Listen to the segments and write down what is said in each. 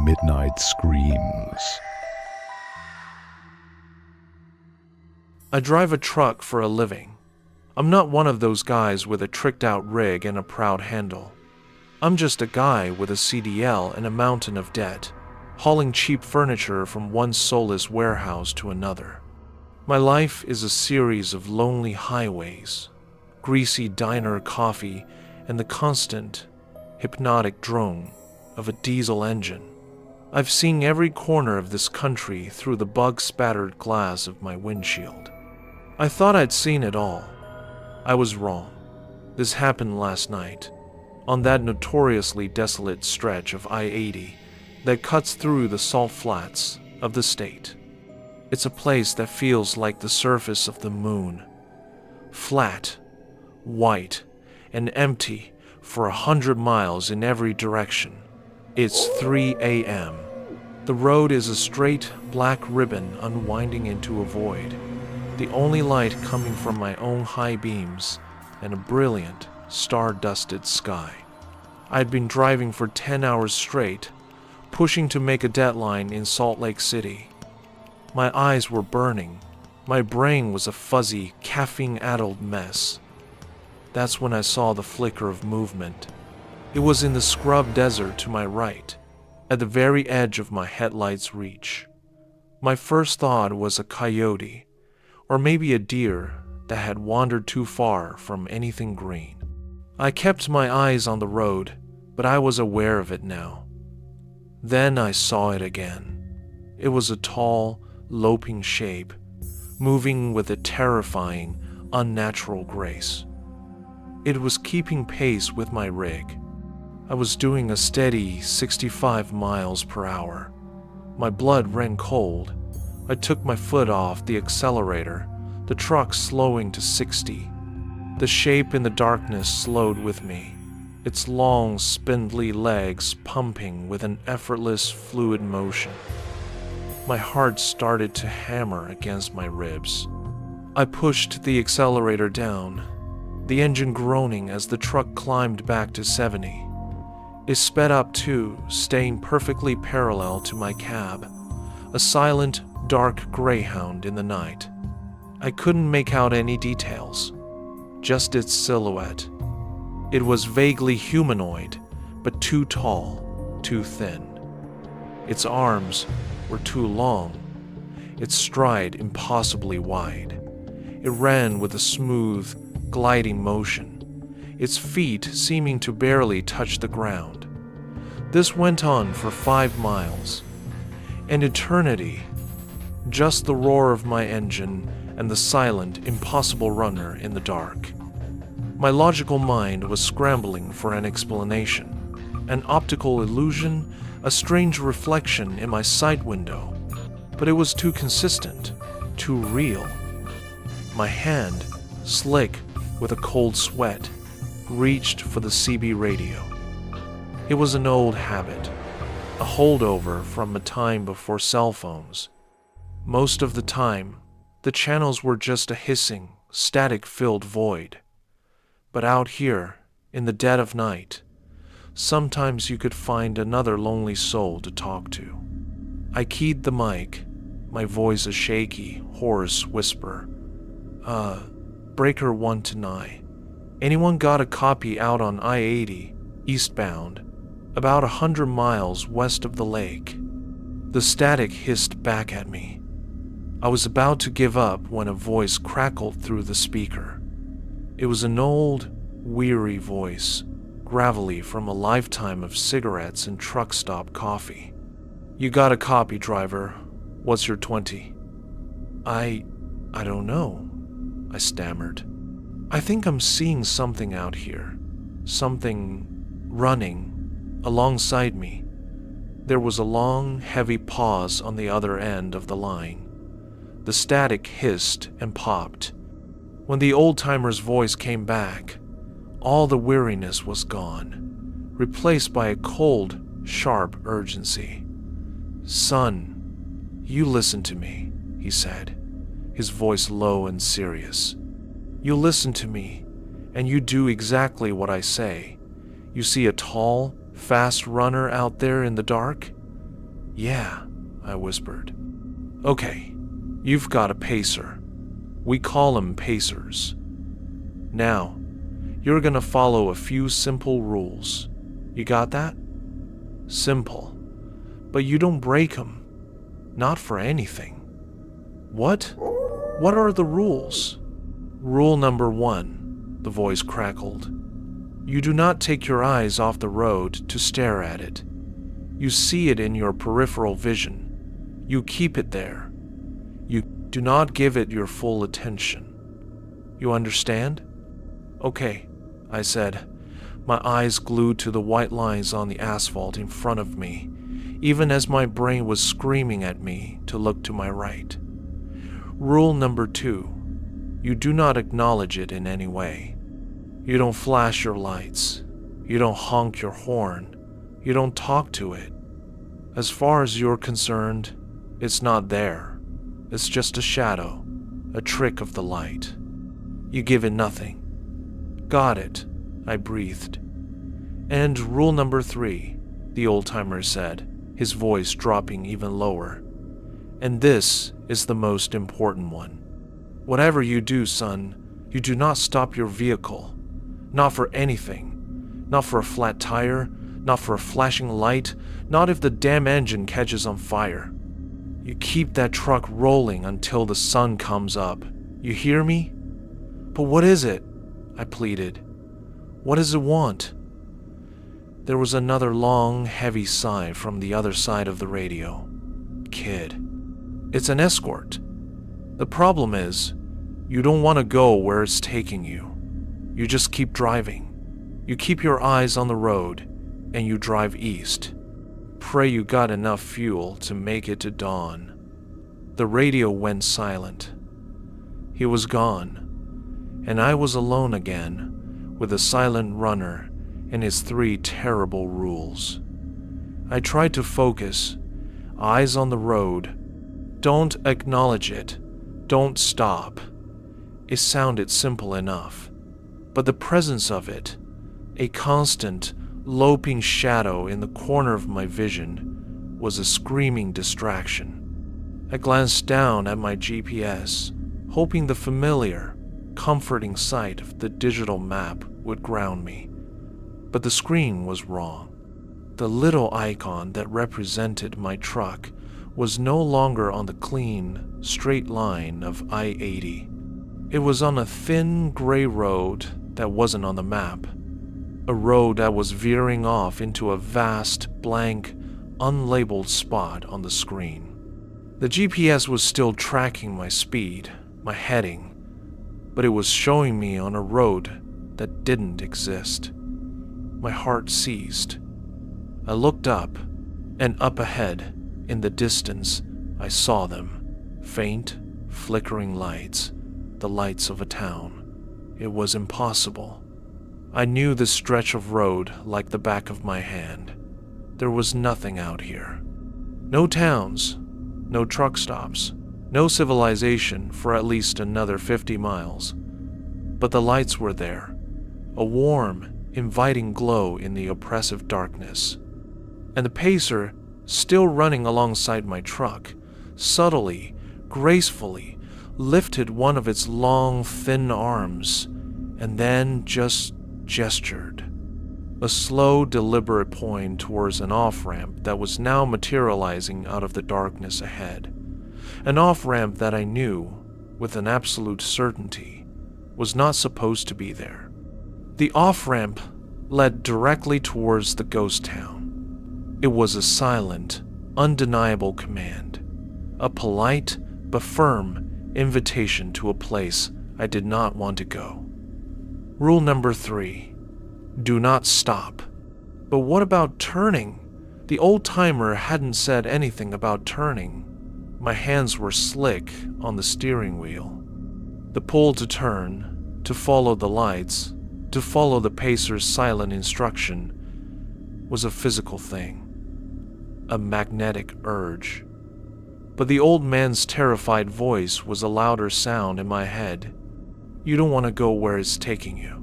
midnight screams. I drive a truck for a living. I'm not one of those guys with a tricked-out rig and a proud handle. I'm just a guy with a CDL and a mountain of debt, hauling cheap furniture from one soulless warehouse to another. My life is a series of lonely highways, greasy diner coffee, and the constant, hypnotic drone of a diesel engine. I've seen every corner of this country through the bug-spattered glass of my windshield. I thought I'd seen it all. I was wrong. This happened last night, on that notoriously desolate stretch of I-80 that cuts through the salt flats of the state. It's a place that feels like the surface of the moon. Flat, white, and empty for 100 miles in every direction. It's 3 a.m. The road is a straight black ribbon unwinding into a void, the only light coming from my own high beams and a brilliant, star-dusted sky. I'd been driving for 10 hours straight, pushing to make a deadline in Salt Lake City. My eyes were burning. My brain was a fuzzy, caffeine-addled mess. That's when I saw the flicker of movement. It was in the scrub desert to my right, at the very edge of my headlight's reach. My first thought was a coyote, or maybe a deer that had wandered too far from anything green. I kept my eyes on the road, but I was aware of it now. Then I saw it again. It was a tall, loping shape, moving with a terrifying, unnatural grace. It was keeping pace with my rig. I was doing a steady 65 miles per hour. My blood ran cold. I took my foot off the accelerator, the truck slowing to 60. The shape in the darkness slowed with me, its long, spindly legs pumping with an effortless, fluid motion. My heart started to hammer against my ribs. I pushed the accelerator down, the engine groaning as the truck climbed back to 70. It sped up too, staying perfectly parallel to my cab, a silent, dark greyhound in the night. I couldn't make out any details, just its silhouette. It was vaguely humanoid, but too tall, too thin. Its arms were too long, its stride impossibly wide. It ran with a smooth, gliding motion, its feet seeming to barely touch the ground. This went on for 5 miles, an eternity, just the roar of my engine and the silent, impossible runner in the dark. My logical mind was scrambling for an explanation, an optical illusion, a strange reflection in my sight window, but it was too consistent, too real. My hand, slick with a cold sweat, reached for the CB radio. It was an old habit, a holdover from a time before cell phones. Most of the time, the channels were just a hissing, static-filled void. But out here, in the dead of night, sometimes you could find another lonely soul to talk to. I keyed the mic, my voice a shaky, hoarse whisper. Breaker 1 to 9. Anyone got a copy out on I-80, eastbound, about 100 miles west of the lake? The static hissed back at me. I was about to give up when a voice crackled through the speaker. It was an old, weary voice, gravelly from a lifetime of cigarettes and truck stop coffee. You got a copy, driver. What's your 20? I don't know, I stammered. I think I'm seeing something out here. Something running alongside me. There was a long, heavy pause on the other end of the line. The static hissed and popped. When the old-timer's voice came back, all the weariness was gone, replaced by a cold, sharp urgency. Son, you listen to me, he said, his voice low and serious. You listen to me, and you do exactly what I say. You see a tall, fast runner out there in the dark? Yeah, I whispered. Okay, you've got a pacer. We call them pacers. Now, you're gonna follow a few simple rules. You got that? Simple. But you don't break them. Not for anything. What? What are the rules? Rule number 1, the voice crackled. You do not take your eyes off the road to stare at it. You see it in your peripheral vision. You keep it there. You do not give it your full attention. You understand? Okay, I said, my eyes glued to the white lines on the asphalt in front of me, even as my brain was screaming at me to look to my right. Rule number 2, you do not acknowledge it in any way. You don't flash your lights. You don't honk your horn. You don't talk to it. As far as you're concerned, it's not there. It's just a shadow, a trick of the light. You give it nothing. Got it, I breathed. And rule number 3, the old-timer said, his voice dropping even lower. And this is the most important one. Whatever you do, son, you do not stop your vehicle. Not for anything. Not for a flat tire, not for a flashing light, not if the damn engine catches on fire. You keep that truck rolling until the sun comes up. You hear me? But what is it? I pleaded. What does it want? There was another long, heavy sigh from the other side of the radio. Kid. It's an escort. The problem is, you don't want to go where it's taking you. You just keep driving. You keep your eyes on the road, and you drive east. Pray you got enough fuel to make it to dawn. The radio went silent. He was gone, and I was alone again, with the silent runner and his 3 terrible rules. I tried to focus, eyes on the road. Don't acknowledge it. Don't stop. It sounded simple enough, but the presence of it, a constant, loping shadow in the corner of my vision, was a screaming distraction. I glanced down at my GPS, hoping the familiar, comforting sight of the digital map would ground me. But the screen was wrong. The little icon that represented my truck was no longer on the clean, straight line of I-80. It was on a thin, gray road that wasn't on the map. A road that was veering off into a vast, blank, unlabeled spot on the screen. The GPS was still tracking my speed, my heading, but it was showing me on a road that didn't exist. My heart seized. I looked up, and up ahead, in the distance, I saw them. Faint, flickering lights, the lights of a town. It was impossible. I knew this stretch of road like the back of my hand. There was nothing out here. No towns, no truck stops, no civilization for at least another 50 miles. But the lights were there, a warm, inviting glow in the oppressive darkness. And the pacer, still running alongside my truck, subtly, gracefully, lifted one of its long, thin arms, and then just gestured. A slow, deliberate point towards an off-ramp that was now materializing out of the darkness ahead. An off-ramp that I knew, with an absolute certainty, was not supposed to be there. The off-ramp led directly towards the ghost town. It was a silent, undeniable command, a polite but firm invitation to a place I did not want to go. Rule number 3, do not stop. But what about turning? The old-timer hadn't said anything about turning. My hands were slick on the steering wheel. The pull to turn, to follow the lights, to follow the pacer's silent instruction, was a physical thing, a magnetic urge. But the old man's terrified voice was a louder sound in my head. You don't want to go where it's taking you.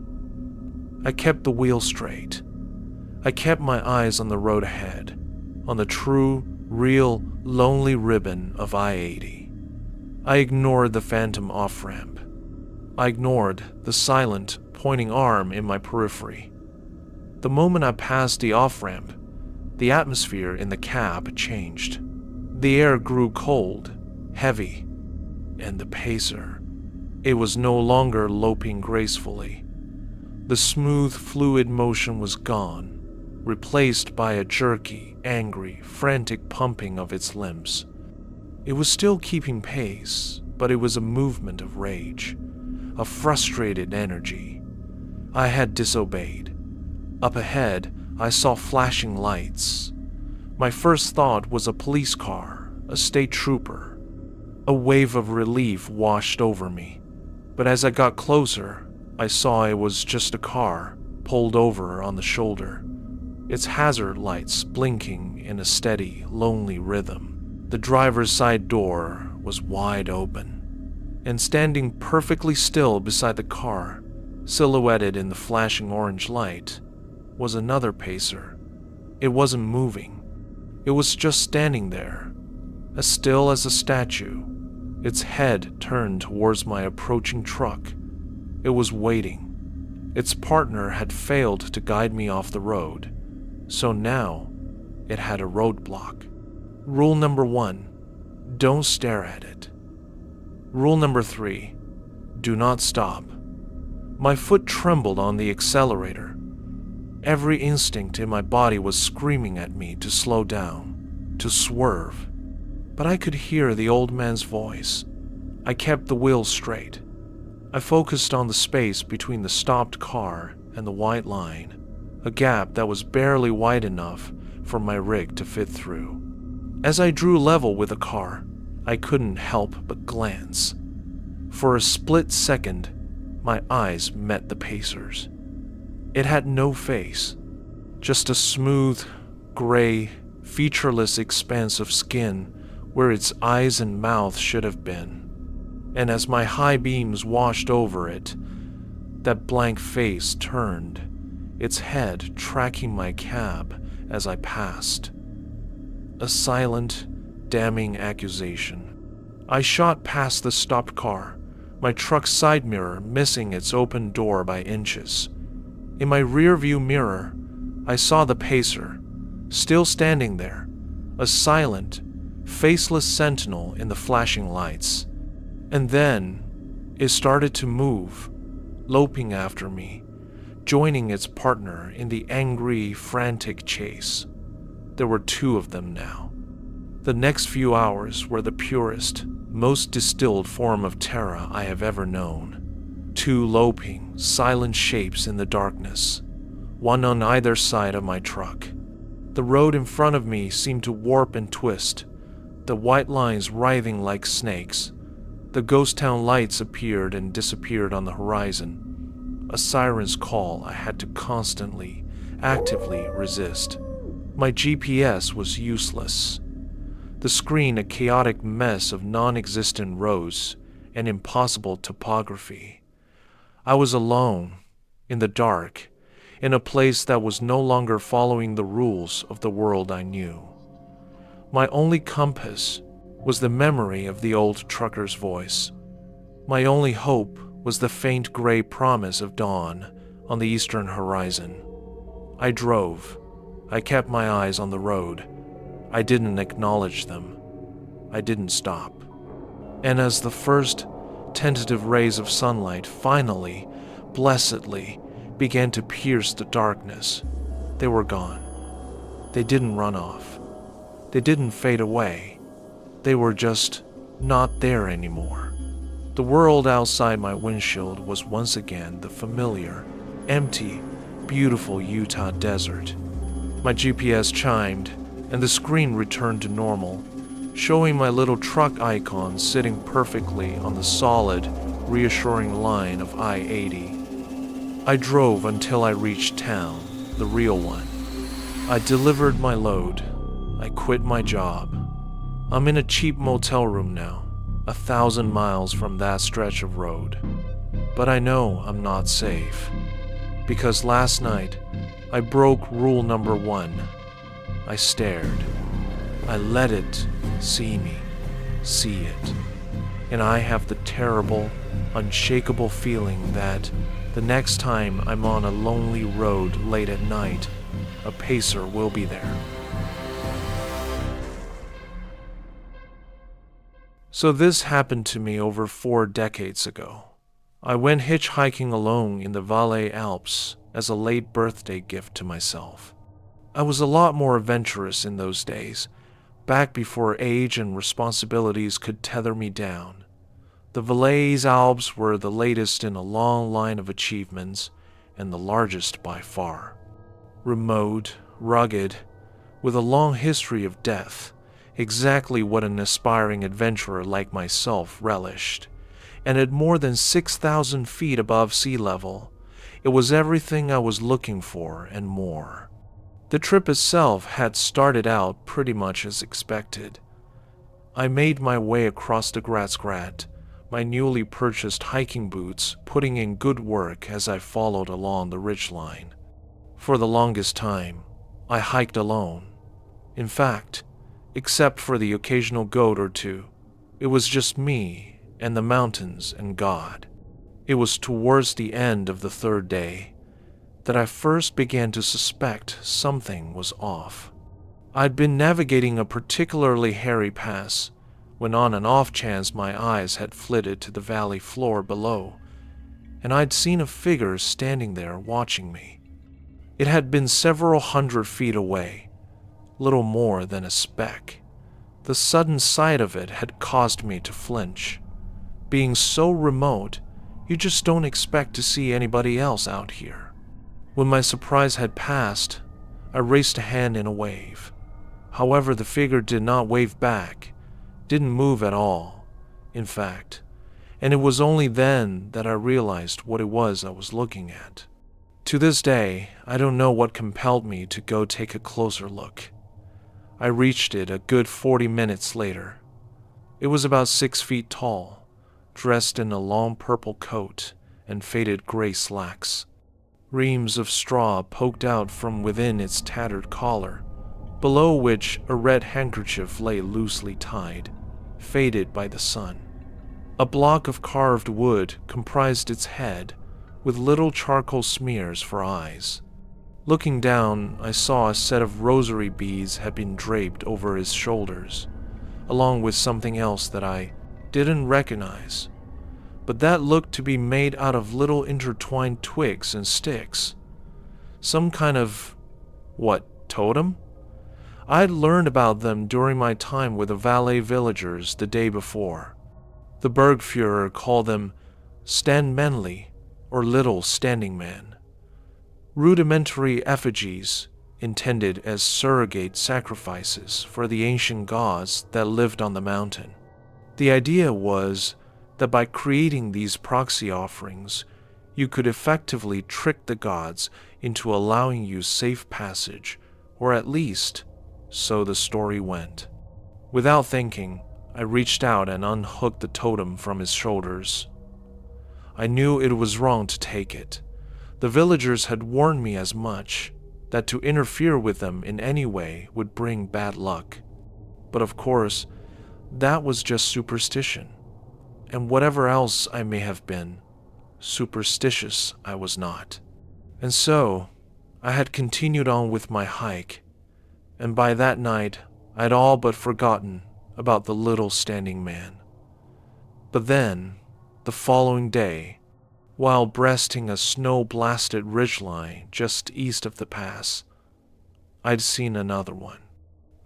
I kept the wheel straight. I kept my eyes on the road ahead, on the true, real, lonely ribbon of I-80. I ignored the phantom off-ramp. I ignored the silent, pointing arm in my periphery. The moment I passed the off-ramp, the atmosphere in the cab changed. The air grew cold, heavy, and the pacer. It was no longer loping gracefully. The smooth, fluid motion was gone, replaced by a jerky, angry, frantic pumping of its limbs. It was still keeping pace, but it was a movement of rage, of frustrated energy. I had disobeyed. Up ahead, I saw flashing lights. My first thought was a police car, a state trooper. A wave of relief washed over me, but as I got closer, I saw it was just a car pulled over on the shoulder, its hazard lights blinking in a steady, lonely rhythm. The driver's side door was wide open, and standing perfectly still beside the car, silhouetted in the flashing orange light, was another pacer. It wasn't moving. It was just standing there, as still as a statue, its head turned towards my approaching truck. It was waiting. Its partner had failed to guide me off the road, so now it had a roadblock. Rule number 1, don't stare at it. Rule number 3, do not stop. My foot trembled on the accelerator. Every instinct in my body was screaming at me to slow down, to swerve. But I could hear the old man's voice. I kept the wheel straight. I focused on the space between the stopped car and the white line, a gap that was barely wide enough for my rig to fit through. As I drew level with the car, I couldn't help but glance. For a split second, my eyes met the pacer's. It had no face, just a smooth, gray, featureless expanse of skin where its eyes and mouth should have been. And as my high beams washed over it, that blank face turned, its head tracking my cab as I passed. A silent, damning accusation. I shot past the stopped car, my truck's side mirror missing its open door by inches. In my rearview mirror, I saw the pacer, still standing there, a silent, faceless sentinel in the flashing lights. And then, it started to move, loping after me, joining its partner in the angry, frantic chase. There were 2 of them now. The next few hours were the purest, most distilled form of terror I have ever known. 2 loping, silent shapes in the darkness, one on either side of my truck. The road in front of me seemed to warp and twist, the white lines writhing like snakes. The ghost town lights appeared and disappeared on the horizon, a siren's call I had to constantly, actively resist. My GPS was useless. The screen a chaotic mess of non-existent roads and impossible topography. I was alone, in the dark, in a place that was no longer following the rules of the world I knew. My only compass was the memory of the old trucker's voice. My only hope was the faint gray promise of dawn on the eastern horizon. I drove. I kept my eyes on the road. I didn't acknowledge them. I didn't stop. And as the first tentative rays of sunlight finally, blessedly, began to pierce the darkness, they were gone. They didn't run off. They didn't fade away. They were just not there anymore. The world outside my windshield was once again the familiar, empty, beautiful Utah desert. My GPS chimed, and the screen returned to normal, showing my little truck icon sitting perfectly on the solid, reassuring line of I-80. I drove until I reached town, the real one. I delivered my load. I quit my job. I'm in a cheap motel room now, 1,000 miles from that stretch of road. But I know I'm not safe, because last night I broke rule number 1. I stared. I let it see me, see it. And I have the terrible, unshakable feeling that the next time I'm on a lonely road late at night, a pacer will be there. So this happened to me over 4 decades ago. I went hitchhiking alone in the Valais Alps as a late birthday gift to myself. I was a lot more adventurous in those days, back before age and responsibilities could tether me down. The Valais Alps were the latest in a long line of achievements, and the largest by far. Remote, rugged, with a long history of death, exactly what an aspiring adventurer like myself relished. And at more than 6,000 feet above sea level, it was everything I was looking for and more. The trip itself had started out pretty much as expected. I made my way across the Grat, my newly purchased hiking boots putting in good work as I followed along the ridgeline. For the longest time, I hiked alone. In fact, except for the occasional goat or two, it was just me and the mountains and God. It was towards the end of the 3rd day that I first began to suspect something was off. I'd been navigating a particularly hairy pass when on an off chance my eyes had flitted to the valley floor below, and I'd seen a figure standing there watching me. It had been several hundred feet away, little more than a speck. The sudden sight of it had caused me to flinch. Being so remote, you just don't expect to see anybody else out here. When my surprise had passed, I raised a hand in a wave. However, the figure did not wave back, didn't move at all, in fact, and it was only then that I realized what it was I was looking at. To this day, I don't know what compelled me to go take a closer look. I reached it a good 40 minutes later. It was about 6 feet tall, dressed in a long purple coat and faded gray slacks. Reams of straw poked out from within its tattered collar, below which a red handkerchief lay loosely tied, faded by the sun. A block of carved wood comprised its head, with little charcoal smears for eyes. Looking down, I saw a set of rosary beads had been draped over his shoulders, along with something else that I didn't recognize, but that looked to be made out of little intertwined twigs and sticks. Some kind of, totem? I had learned about them during my time with the Valais villagers the day before. The Bergführer called them Standmännli, or Little Standing Man. Rudimentary effigies intended as surrogate sacrifices for the ancient gods that lived on the mountain. The idea was that by creating these proxy offerings, you could effectively trick the gods into allowing you safe passage, or at least, so the story went. Without thinking, I reached out and unhooked the totem from his shoulders. I knew it was wrong to take it. The villagers had warned me as much, that to interfere with them in any way would bring bad luck. But of course, that was just superstition. And whatever else I may have been, superstitious I was not. And so, I had continued on with my hike, and by that night, I'd all but forgotten about the little standing man. But then, the following day, while breasting a snow-blasted ridgeline just east of the pass, I'd seen another one.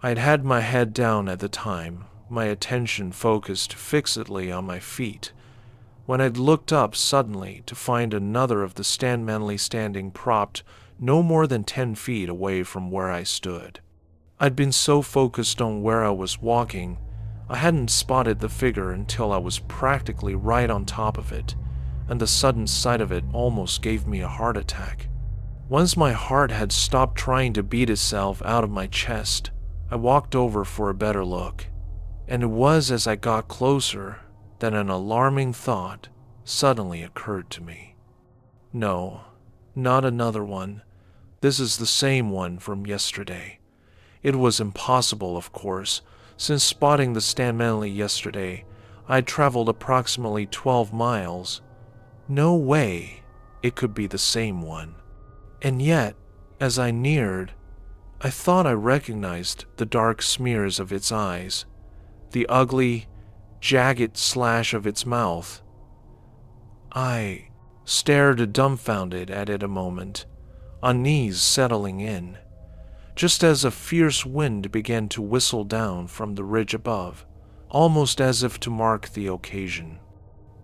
I'd had my head down at the time, my attention focused fixedly on my feet, when I'd looked up suddenly to find another of the Standmännli standing propped no more than 10 feet away from where I stood. I'd been so focused on where I was walking, I hadn't spotted the figure until I was practically right on top of it, and the sudden sight of it almost gave me a heart attack. Once my heart had stopped trying to beat itself out of my chest, I walked over for a better look, and it was as I got closer that an alarming thought suddenly occurred to me. No, not another one. This is the same one from yesterday. It was impossible, of course. Since spotting the Stan Manley yesterday, I had traveled approximately 12 miles. No way it could be the same one. And yet, as I neared, I thought I recognized the dark smears of its eyes, the ugly, jagged slash of its mouth. I stared dumbfounded at it a moment, unease settling in, just as a fierce wind began to whistle down from the ridge above, almost as if to mark the occasion.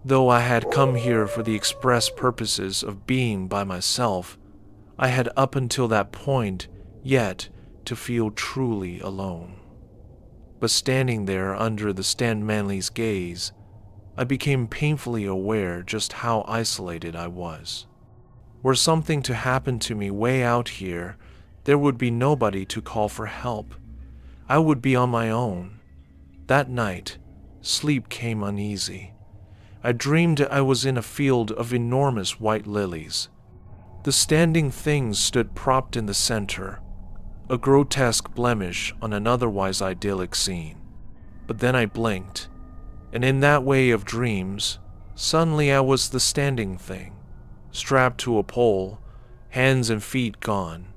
Though I had come here for the express purposes of being by myself, I had up until that point yet to feel truly alone. But standing there under the Stan Manley's gaze, I became painfully aware just how isolated I was. Were something to happen to me way out here, there would be nobody to call for help. I would be on my own. That night, sleep came uneasy. I dreamed I was in a field of enormous white lilies. The standing thing stood propped in the center, a grotesque blemish on an otherwise idyllic scene. But then I blinked, and in that way of dreams, suddenly I was the standing thing, strapped to a pole, hands and feet gone,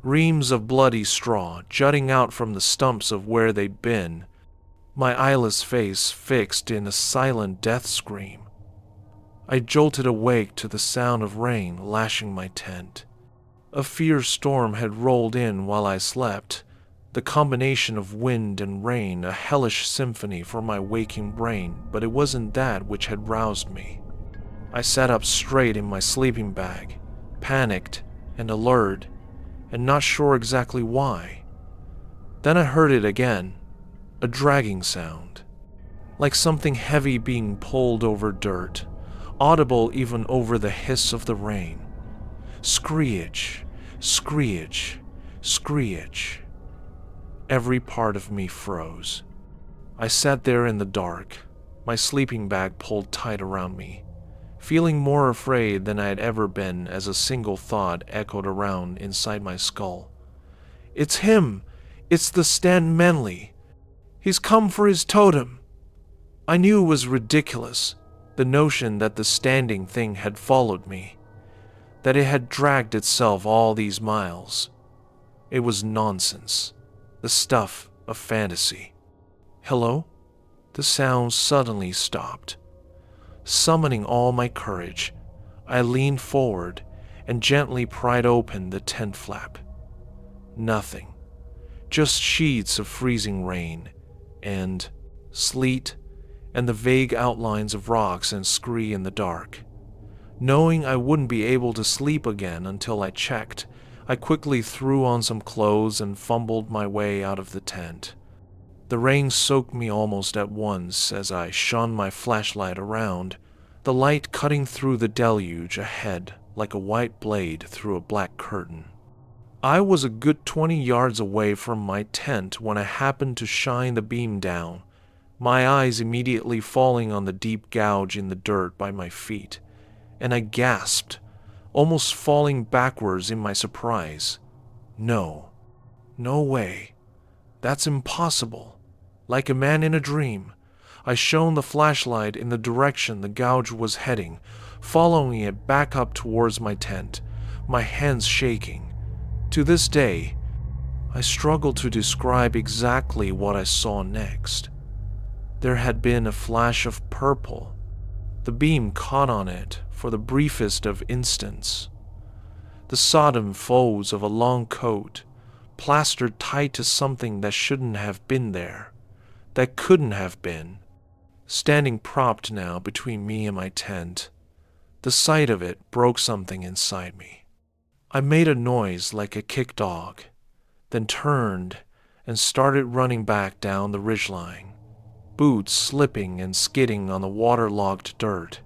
reams of bloody straw jutting out from the stumps of where they'd been, my eyeless face fixed in a silent death scream. I jolted awake to the sound of rain lashing my tent. A fierce storm had rolled in while I slept, the combination of wind and rain a hellish symphony for my waking brain, but it wasn't that which had roused me. I sat up straight in my sleeping bag, panicked and alert, and not sure exactly why. Then I heard it again, a dragging sound, like something heavy being pulled over dirt, audible even over the hiss of the rain. Screech, screech, screech. Every part of me froze. I sat there in the dark, my sleeping bag pulled tight around me, feeling more afraid than I had ever been as a single thought echoed around inside my skull. It's him! It's the Stan Manley! He's come for his totem! I knew it was ridiculous, the notion that the standing thing had followed me, that it had dragged itself all these miles. It was nonsense, the stuff of fantasy. Hello? The sound suddenly stopped. Summoning all my courage, I leaned forward and gently pried open the tent flap. Nothing. Just sheets of freezing rain, and sleet, and the vague outlines of rocks and scree in the dark. Knowing I wouldn't be able to sleep again until I checked, I quickly threw on some clothes and fumbled my way out of the tent. The rain soaked me almost at once as I shone my flashlight around, the light cutting through the deluge ahead like a white blade through a black curtain. I was a good 20 yards away from my tent when I happened to shine the beam down, my eyes immediately falling on the deep gouge in the dirt by my feet, and I gasped, almost falling backwards in my surprise. No way. That's impossible. Like a man in a dream, I shone the flashlight in the direction the gouge was heading, following it back up towards my tent, my hands shaking. To this day, I struggle to describe exactly what I saw next. There had been a flash of purple. The beam caught on it for the briefest of instants. The sodden folds of a long coat, plastered tight to something that shouldn't have been there, that couldn't have been, standing propped now between me and my tent. The sight of it broke something inside me. I made a noise like a kick dog, then turned and started running back down the ridgeline, boots slipping and skidding on the waterlogged dirt,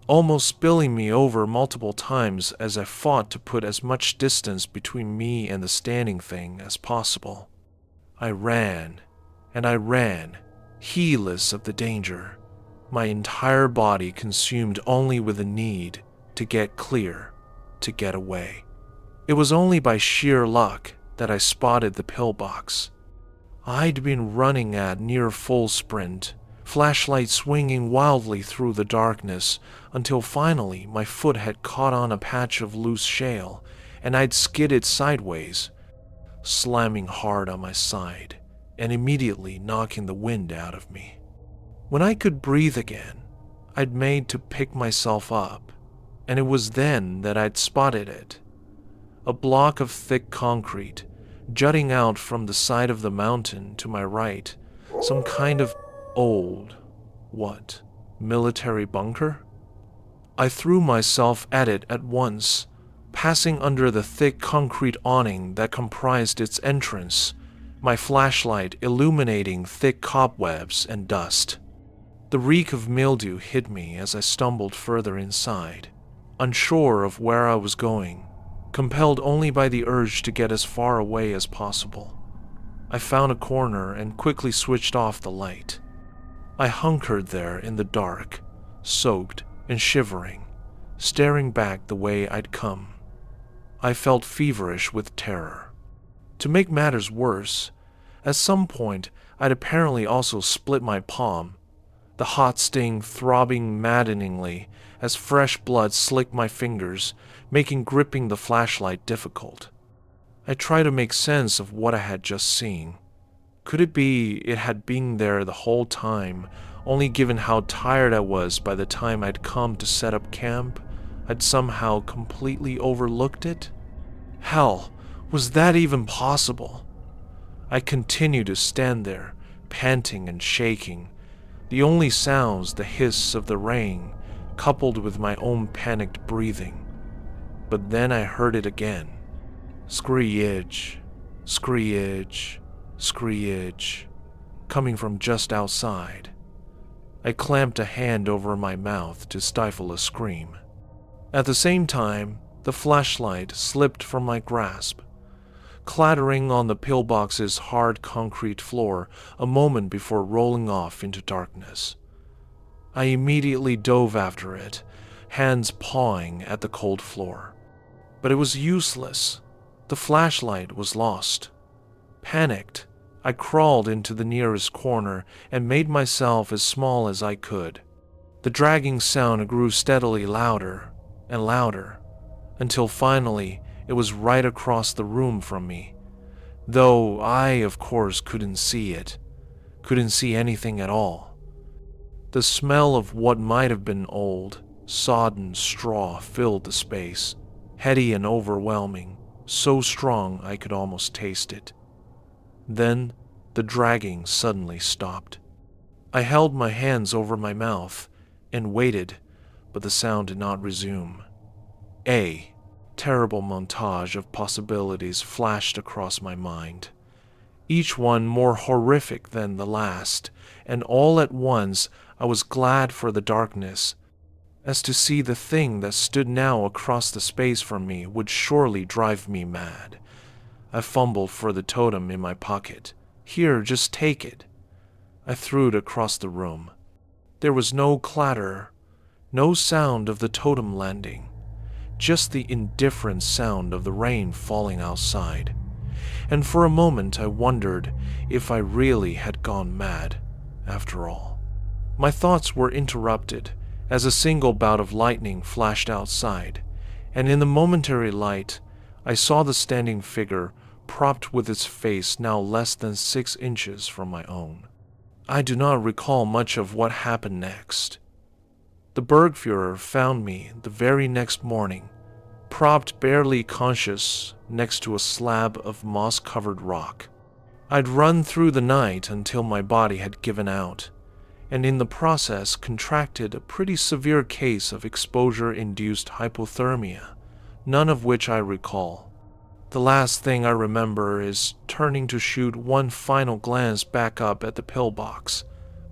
almost spilling me over multiple times as I fought to put as much distance between me and the standing thing as possible. I ran, and I ran, heedless of the danger, my entire body consumed only with the need to get clear, to get away. It was only by sheer luck that I spotted the pillbox. I'd been running at near full sprint, flashlight swinging wildly through the darkness, until finally my foot had caught on a patch of loose shale and I'd skidded sideways, slamming hard on my side and immediately knocking the wind out of me. When I could breathe again, I'd made to pick myself up, and it was then that I'd spotted it. A block of thick concrete jutting out from the side of the mountain to my right, some kind of old, military bunker? I threw myself at it at once, passing under the thick concrete awning that comprised its entrance, my flashlight illuminating thick cobwebs and dust. The reek of mildew hit me as I stumbled further inside, unsure of where I was going, compelled only by the urge to get as far away as possible. I found a corner and quickly switched off the light. I hunkered there in the dark, soaked and shivering, staring back the way I'd come. I felt feverish with terror. To make matters worse, at some point I'd apparently also split my palm, the hot sting throbbing maddeningly as fresh blood slicked my fingers, making gripping the flashlight difficult. I tried to make sense of what I had just seen. Could it be it had been there the whole time, only given how tired I was by the time I'd come to set up camp, I'd somehow completely overlooked it? Hell, was that even possible? I continued to stand there, panting and shaking, the only sounds the hiss of the rain, coupled with my own panicked breathing. But then I heard it again. Screech, screech, screech, coming from just outside. I clamped a hand over my mouth to stifle a scream. At the same time, the flashlight slipped from my grasp, clattering on the pillbox's hard concrete floor a moment before rolling off into darkness. I immediately dove after it, hands pawing at the cold floor. But it was useless. The flashlight was lost. Panicked, I crawled into the nearest corner and made myself as small as I could. The dragging sound grew steadily louder and louder, until finally it was right across the room from me, though I, of course, couldn't see it, couldn't see anything at all. The smell of what might have been old, sodden straw filled the space, heady and overwhelming, so strong I could almost taste it. Then the dragging suddenly stopped. I held my hands over my mouth and waited, but the sound did not resume. A terrible montage of possibilities flashed across my mind, each one more horrific than the last, and all at once I was glad for the darkness, as to see the thing that stood now across the space from me would surely drive me mad. I fumbled for the totem in my pocket. Here, just take it. I threw it across the room. There was no clatter, no sound of the totem landing, just the indifferent sound of the rain falling outside. And for a moment I wondered if I really had gone mad, after all. My thoughts were interrupted as a single bout of lightning flashed outside, and in the momentary light, I saw the standing figure propped with its face now less than 6 inches from my own. I do not recall much of what happened next. The Bergführer found me the very next morning, propped barely conscious next to a slab of moss-covered rock. I'd run through the night until my body had given out, and in the process contracted a pretty severe case of exposure-induced hypothermia, none of which I recall. The last thing I remember is turning to shoot one final glance back up at the pillbox,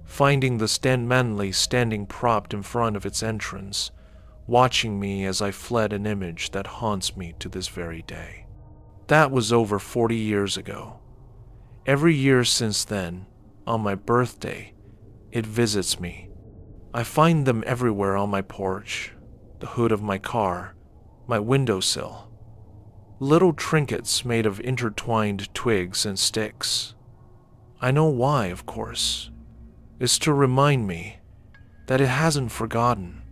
finding the Manley standing propped in front of its entrance, watching me as I fled an image that haunts me to this very day. That was over 40 years ago. Every year since then, on my birthday, it visits me. I find them everywhere on my porch, the hood of my car, my windowsill. Little trinkets made of intertwined twigs and sticks. I know why, of course. It's to remind me that it hasn't forgotten,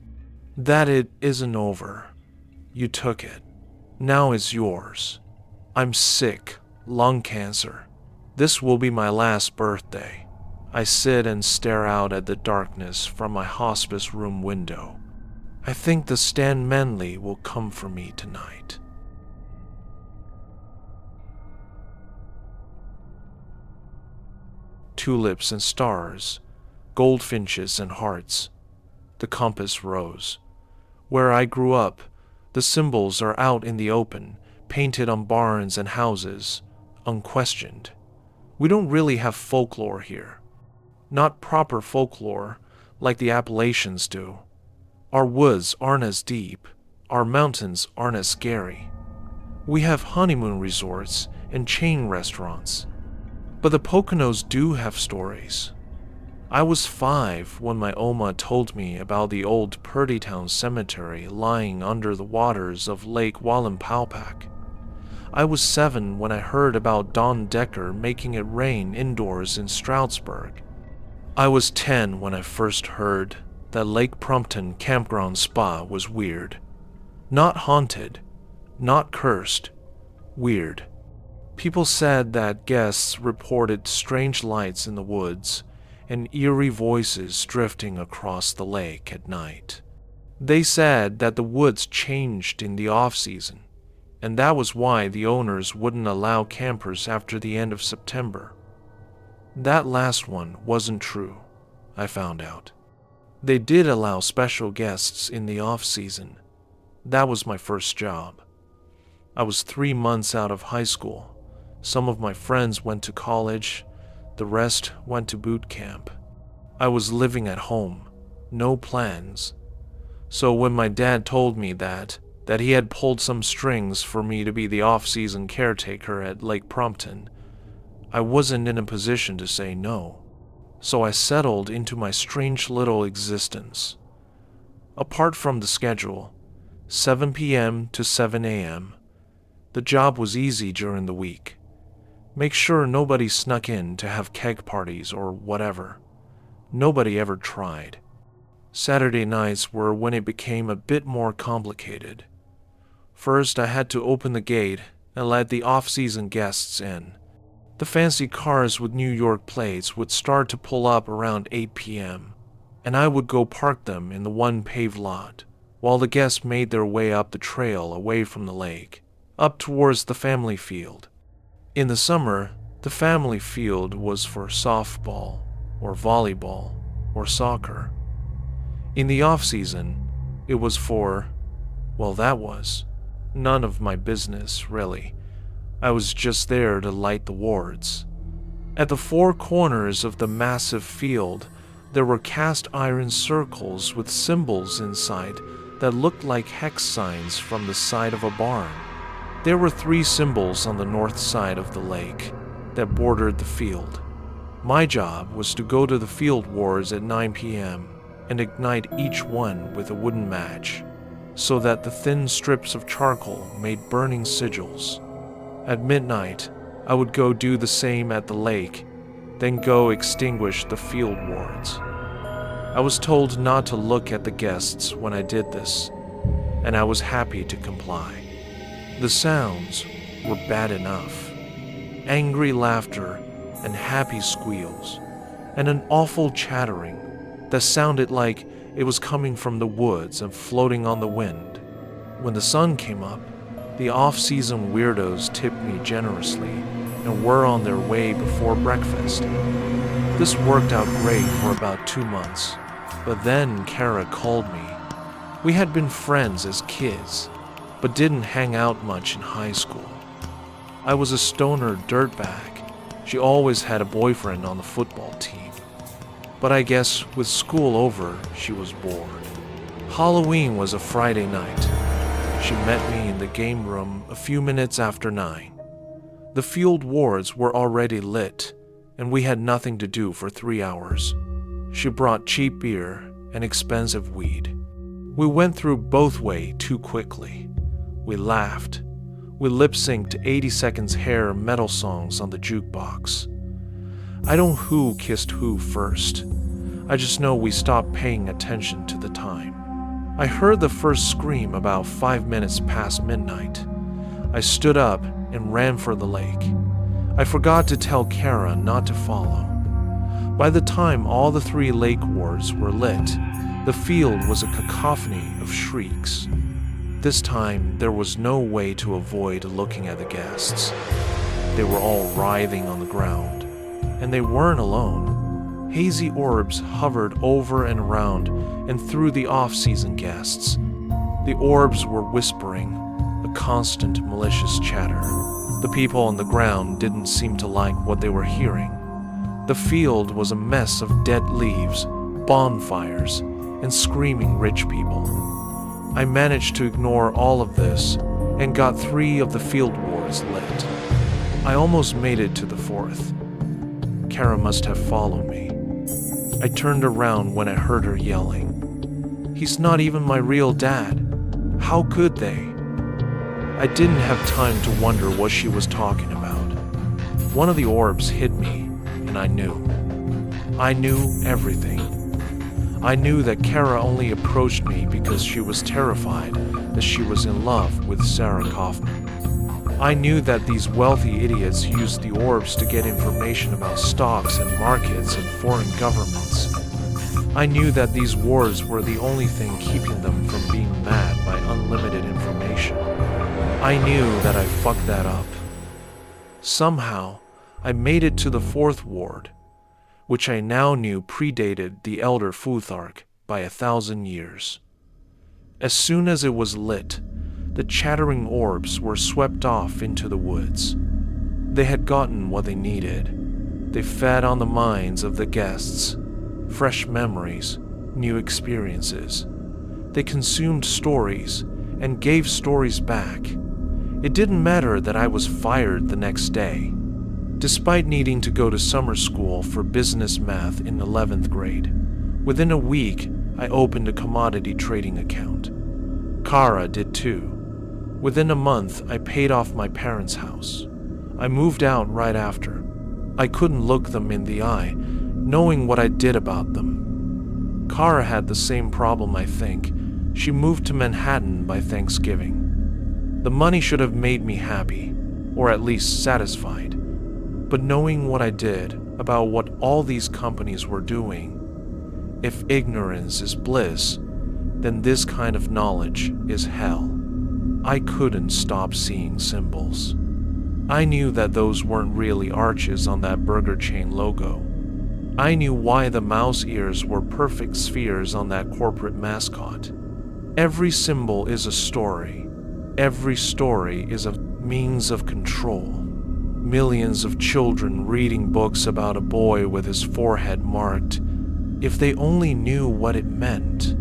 that it isn't over. You took it. Now it's yours. I'm sick, lung cancer. This will be my last birthday. I sit and stare out at the darkness from my hospice room window. I think the Stan Manley will come for me tonight. Tulips and stars, goldfinches and hearts. The compass rose. Where I grew up, the symbols are out in the open, painted on barns and houses, unquestioned. We don't really have folklore here. Not proper folklore, like the Appalachians do. Our woods aren't as deep. Our mountains aren't as scary. We have honeymoon resorts and chain restaurants. But the Poconos do have stories. I was 5 when my Oma told me about the old Purdytown Cemetery lying under the waters of Lake Wallenpaupack. I was 7 when I heard about Don Decker making it rain indoors in Stroudsburg. I was 10 when I first heard that Lake Prompton Campground Spa was weird. Not haunted, not cursed, weird. People said that guests reported strange lights in the woods and eerie voices drifting across the lake at night. They said that the woods changed in the off-season, and that was why the owners wouldn't allow campers after the end of September. That last one wasn't true, I found out. They did allow special guests in the off-season. That was my first job. I was 3 months out of high school. Some of my friends went to college. The rest went to boot camp. I was living at home, no plans. So when my dad told me that he had pulled some strings for me to be the off-season caretaker at Lake Prompton, I wasn't in a position to say no. So I settled into my strange little existence. Apart from the schedule, 7 p.m. to 7 a.m., the job was easy during the week. Make sure nobody snuck in to have keg parties or whatever. Nobody ever tried. Saturday nights were when it became a bit more complicated. First, I had to open the gate and let the off-season guests in. The fancy cars with New York plates would start to pull up around 8 p.m., and I would go park them in the one paved lot, while the guests made their way up the trail away from the lake, up towards the family field. In the summer, the family field was for softball, or volleyball, or soccer. In the off-season, it was for, well, that was none of my business, really. I was just there to light the wards. At the 4 corners of the massive field, there were cast iron circles with symbols inside that looked like hex signs from the side of a barn. There were 3 symbols on the north side of the lake that bordered the field. My job was to go to the field wards at 9 p.m. and ignite each one with a wooden match, so that the thin strips of charcoal made burning sigils. At midnight, I would go do the same at the lake, then go extinguish the field wards. I was told not to look at the guests when I did this, and I was happy to comply. The sounds were bad enough. Angry laughter and happy squeals, and an awful chattering that sounded like it was coming from the woods and floating on the wind. When the sun came up, the off-season weirdos tipped me generously and were on their way before breakfast. This worked out great for about 2 months, but then Kara called me. We had been friends as kids, but didn't hang out much in high school. I was a stoner dirtbag. She always had a boyfriend on the football team. But I guess with school over, she was bored. Halloween was a Friday night. She met me in the game room a few minutes after 9. The field wards were already lit, and we had nothing to do for 3 hours. She brought cheap beer and expensive weed. We went through both way too quickly. We laughed. We lip-synced 80 Seconds Hair metal songs on the jukebox. I don't know who kissed who first. I just know we stopped paying attention to the time. I heard the first scream about 5 minutes past midnight. I stood up and ran for the lake. I forgot to tell Kara not to follow. By the time all the 3 lake wards were lit, the field was a cacophony of shrieks. This time, there was no way to avoid looking at the guests. They were all writhing on the ground, and they weren't alone. Hazy orbs hovered over and around and through the off-season guests. The orbs were whispering, a constant malicious chatter. The people on the ground didn't seem to like what they were hearing. The field was a mess of dead leaves, bonfires, and screaming rich people. I managed to ignore all of this and got 3 of the field wards lit. I almost made it to the 4th. Kara must have followed me. I turned around when I heard her yelling, "He's not even my real dad. How could they?" I didn't have time to wonder what she was talking about. One of the orbs hit me, and I knew. I knew everything. I knew that Kara only approached me because she was terrified that she was in love with Sarah Kaufman. I knew that these wealthy idiots used the orbs to get information about stocks and markets and foreign governments. I knew that these wars were the only thing keeping them from being mad by unlimited information. I knew that I fucked that up. Somehow, I made it to the 4th ward, which I now knew predated the elder Futhark by 1,000 years. As soon as it was lit, the chattering orbs were swept off into the woods. They had gotten what they needed. They fed on the minds of the guests, fresh memories, new experiences. They consumed stories and gave stories back. It didn't matter that I was fired the next day. Despite needing to go to summer school for business math in 11th grade, within a week, I opened a commodity trading account. Kara did too. Within a month, I paid off my parents' house. I moved out right after. I couldn't look them in the eye, knowing what I did about them. Kara had the same problem, I think. She moved to Manhattan by Thanksgiving. The money should have made me happy, or at least satisfied. But knowing what I did about what all these companies were doing, if ignorance is bliss, then this kind of knowledge is hell. I couldn't stop seeing symbols. I knew that those weren't really arches on that burger chain logo. I knew why the mouse ears were perfect spheres on that corporate mascot. Every symbol is a story. Every story is a means of control. Millions of children reading books about a boy with his forehead marked. If they only knew what it meant.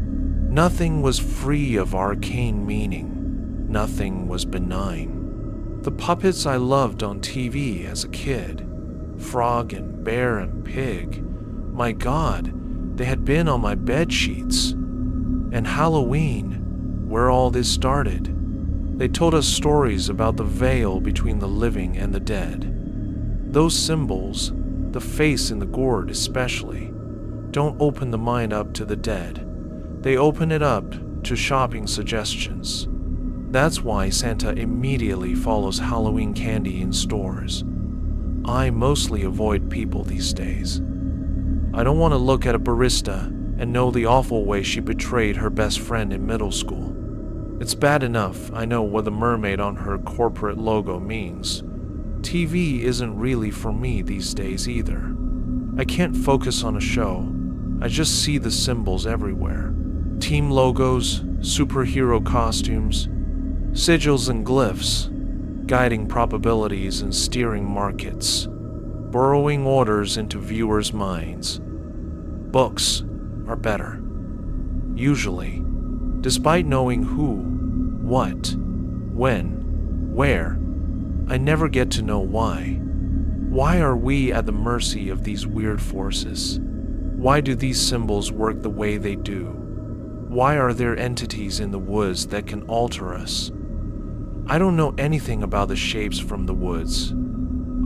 Nothing was free of arcane meaning. Nothing was benign. The puppets I loved on TV as a kid, Frog and Bear and Pig, my God, they had been on my bed sheets. And Halloween, where all this started. They told us stories about the veil between the living and the dead. Those symbols, the face in the gourd especially, don't open the mind up to the dead. They open it up to shopping suggestions. That's why Santa immediately follows Halloween candy in stores. I mostly avoid people these days. I don't want to look at a barista and know the awful way she betrayed her best friend in middle school. It's bad enough I know what the mermaid on her corporate logo means. TV isn't really for me these days either. I can't focus on a show. I just see the symbols everywhere. Team logos, superhero costumes, sigils and glyphs, guiding probabilities and steering markets, burrowing orders into viewers' minds. Books are better. Usually, despite knowing who, what, when, where, I never get to know why. Why are we at the mercy of these weird forces? Why do these symbols work the way they do? Why are there entities in the woods that can alter us? I don't know anything about the shapes from the woods.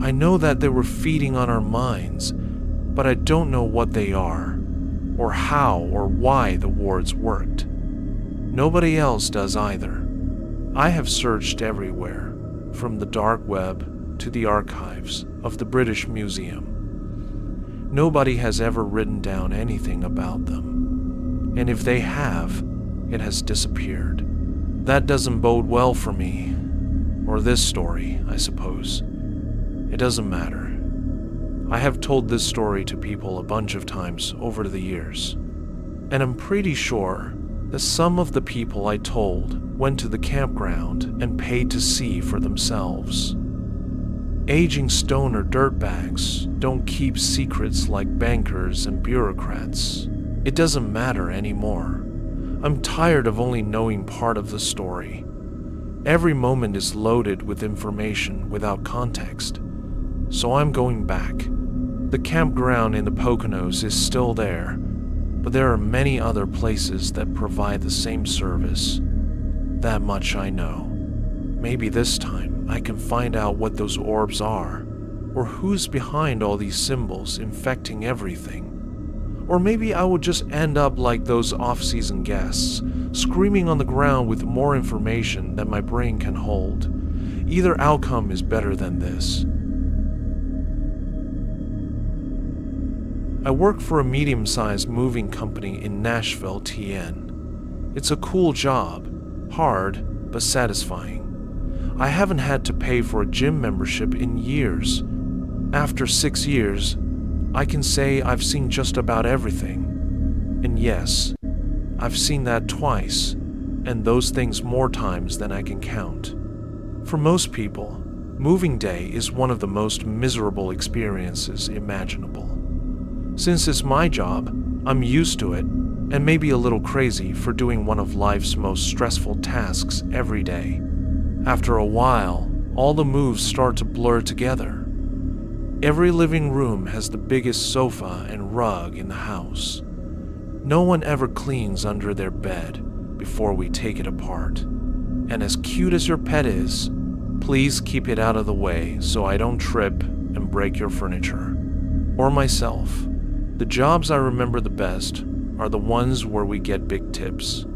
I know that they were feeding on our minds, but I don't know what they are, or how or why the wards worked. Nobody else does either. I have searched everywhere, from the dark web to the archives of the British Museum. Nobody has ever written down anything about them, and if they have, it has disappeared. That doesn't bode well for me, or this story, I suppose. It doesn't matter. I have told this story to people a bunch of times over the years, and I'm pretty sure that some of the people I told went to the campground and paid to see for themselves. Aging stoner dirtbags don't keep secrets like bankers and bureaucrats. It doesn't matter anymore. I'm tired of only knowing part of the story. Every moment is loaded with information without context. So I'm going back. The campground in the Poconos is still there, but there are many other places that provide the same service. That much I know. Maybe this time I can find out what those orbs are, or who's behind all these symbols infecting everything. Or maybe I will just end up like those off-season guests, screaming on the ground with more information than my brain can hold. Either outcome is better than this. I work for a medium-sized moving company in Nashville, TN. It's a cool job, hard but satisfying. I haven't had to pay for a gym membership in years. After 6 years, I can say I've seen just about everything. And yes, I've seen that twice, and those things more times than I can count. For most people, moving day is one of the most miserable experiences imaginable. Since it's my job, I'm used to it, and maybe a little crazy for doing one of life's most stressful tasks every day. After a while, all the moves start to blur together. Every living room has the biggest sofa and rug in the house. No one ever cleans under their bed before we take it apart. And as cute as your pet is, please keep it out of the way so I don't trip and break your furniture. Or myself. The jobs I remember the best are the ones where we get big tips.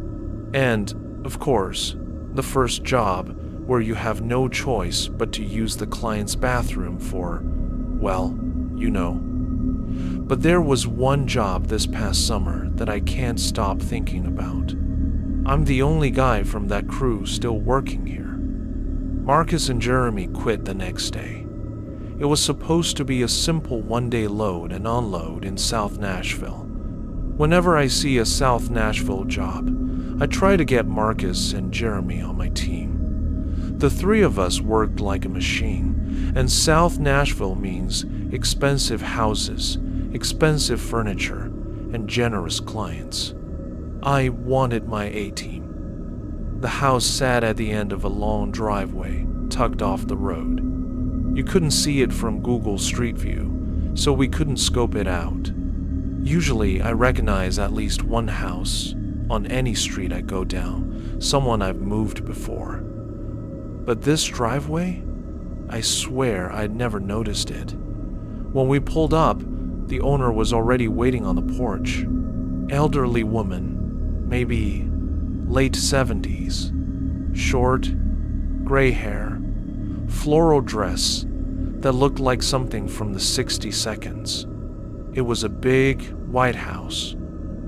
And, of course, the first job where you have no choice but to use the client's bathroom for, well, you know. But there was one job this past summer that I can't stop thinking about. I'm the only guy from that crew still working here. Marcus and Jeremy quit the next day. It was supposed to be a simple one-day load and unload in South Nashville. Whenever I see a South Nashville job, I try to get Marcus and Jeremy on my team. The three of us worked like a machine, and South Nashville means expensive houses, expensive furniture, and generous clients. I wanted my A-team. The house sat at the end of a long driveway, tucked off the road. You couldn't see it from Google Street View, so we couldn't scope it out. Usually, I recognize at least one house on any street I go down, someone I've moved before. But this driveway? I swear I'd never noticed it. When we pulled up, the owner was already waiting on the porch. Elderly woman, maybe late 70s. Short, gray hair, floral dress that looked like something from the 60 seconds. It was a big, white house,